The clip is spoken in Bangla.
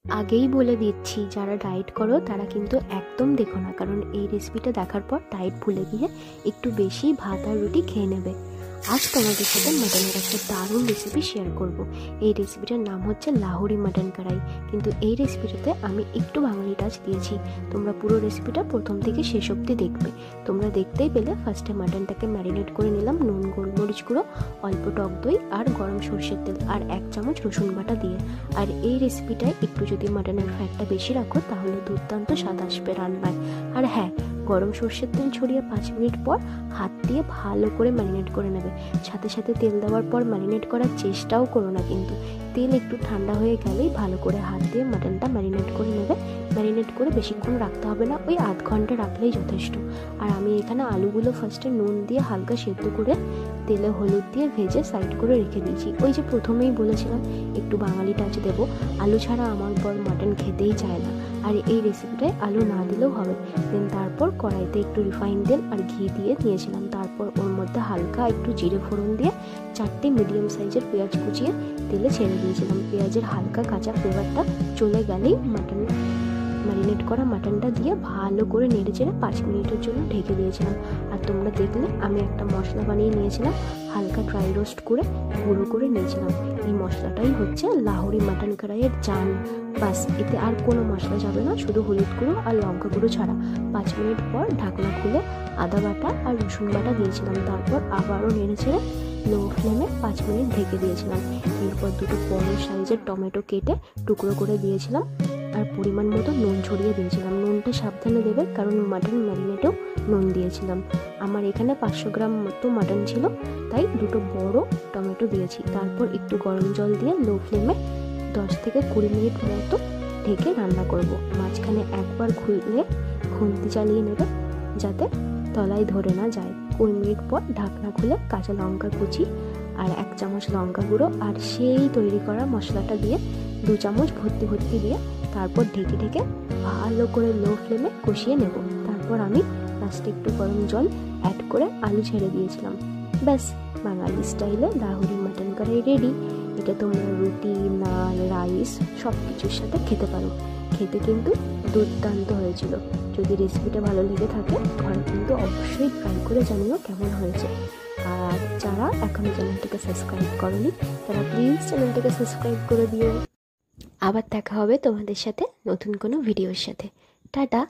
আগেই বলে দিচ্ছি, যারা ডায়েট করো তারা কিন্তু একদম দেখো না, কারণ এই রেসিপিটা দেখার পর ডায়েট ভুলে গিয়ে একটু বেশি ভাত আর রুটি খেয়ে নেবে। আজ তোমাদের সাথে মাটনের একটা দারুণ রেসিপি শেয়ার করব। এই রেসিপিটার নাম হচ্ছে লাহোরি মাটন কড়াই। কিন্তু এই রেসিপিটাতে আমি একটু বাঙালি টাচ দিয়েছি। তোমরা পুরো রেসিপিটা প্রথম থেকে শেষ অবধি দেখবে। তোমরা দেখতেই পেলে ফার্স্টে মাটনটাকে ম্যারিনেট করে নিলাম নুন, গোলমরিচ গুঁড়ো, অল্প টক দই আর গরম সর্ষের তেল আর 1 চামচ রসুন বাটা দিয়ে। আর এই রেসিপিটায় একটু যদি মাটনের ফ্যাটটা বেশি রাখো তাহলে দুর্দান্ত স্বাদ আসবে রান্নায়। আর হ্যাঁ, গরম সর্ষের তেল ছড়িয়ে 5 মিনিট পর হাত দিয়ে ভালো করে ম্যারিনেট করে নেবে। সাথে সাথে তেল দেওয়ার পর ম্যারিনেট করার চেষ্টাও করো না, কিন্তু তেল একটু ঠান্ডা হয়ে গেলেই ভালো করে হাত দিয়ে মাটনটা ম্যারিনেট করে নেবে। ম্যারিনেট করে বেশিক্ষণ রাখতে হবে না, ওই আধ ঘন্টা রাখলেই যথেষ্ট। আর আমি এখানে আলুগুলো ফার্স্টে নুন দিয়ে হালকা সেদ্ধ করে তেলে হলুদ দিয়ে ভেজে সাইড করে রেখে দিয়েছি। ওই যে প্রথমেই বলেছিলাম একটু বাঙালি টাচ দেবো, আলু ছাড়া আমার বর মাটন খেতেই চায় না। আর এই রেসিপিটায় আলু না দিলেও হবে। দেন তারপর কড়াইতে একটু রিফাইন তেল আর ঘি দিয়ে নিয়েছিলাম। তারপর ওর মধ্যে হালকা একটু জিরে ফোড়ন দিয়ে 4টে মিডিয়াম সাইজের পেঁয়াজ কুচিয়ে তেলে ছেড়ে দিয়েছিলাম। পেঁয়াজের হালকা কাঁচা ফ্লেভারটা চলে গেলেই ম্যারিনেট করা মাটনটা দিয়ে ভালো করে নেড়ে চেড়ে 5 মিনিটের জন্য ঢেকে দিয়েছিলাম। আর তোমরা দেখলে আমি একটা মশলা বানিয়ে নিয়েছিলাম, হালকা ড্রাই রোস্ট করে গুঁড়ো করে নিয়েছিলাম। এই মশলাটাই হচ্ছে লাহোরি মাটন কড়াইয়ের জান। বাস, এতে আর কোনো মশলা যাবে না, শুধু হলুদ গুঁড়ো আর লঙ্কা গুঁড়ো ছাড়া। 5 মিনিট পর ঢাকনা খুলে আদা বাটা আর রসুন বাটা দিয়েছিলাম। তারপর আবারও নেড়ে ছেড়ে লো ফ্লেমে 5 মিনিট ঢেকে দিয়েছিলাম। এরপর দুটো বড় সাইজের টমেটো কেটে টুকরো করে দিয়েছিলাম আর পরিমাণ মতো নুন ছড়িয়ে দিয়েছিলাম। নুনটা সাবধানে দেবে, কারণ মাটন ম্যারিনেটেও নুন দিয়েছিলাম। আমার এখানে 500 গ্রাম মতো মাটন ছিল, তাই দুটো বড় টমেটো দিয়েছি। তারপর একটু গরম জল দিয়ে লো ফ্লেমে 10 থেকে 20 মিনিট মতো ঢেকে রান্না করব। মাঝখানে একবার খুলে খুন্তি চালিয়ে নেবে যাতে তলায় ধরে না যায়। 20 মিনিট পর ঢাকনা খুলে কাঁচা লঙ্কা কুচি আর 1 চামচ লঙ্কা গুঁড়ো আর সেই তৈরি করা মশলাটা দিয়ে 2 চামচ ভর্তি ভর্তি দিয়ে তারপর ঢেকে ঢেকে ভালো করে লো ফ্লেমে কষিয়ে নেব। তারপর আমি লাস্টে একটু গরম জল অ্যাড করে আলু ছেড়ে দিয়েছিলাম। ব্যাস, বাঙালি স্টাইলে লাহোরি মাটন কড়াই রেডি। এটা তোমরা রুটি, নান, রাইস সব কিছুর সাথে খেতে পারো। খেতে কিন্তু দুর্দান্ত হয়েছিল। যদি রেসিপিটা ভালো লেগে থাকে ঘরে কিন্তু অবশ্যই ট্রাই করে জানিও কেমন হয়েছে। আর যারা এখনো চ্যানেলটাকে সাবস্ক্রাইব করোনি তারা প্লিজ চ্যানেলটাকে সাবস্ক্রাইব করে দিও। আবার দেখা হবে তোমাদের সাথে নতুন কোনো ভিডিওর সাথে। টাটা।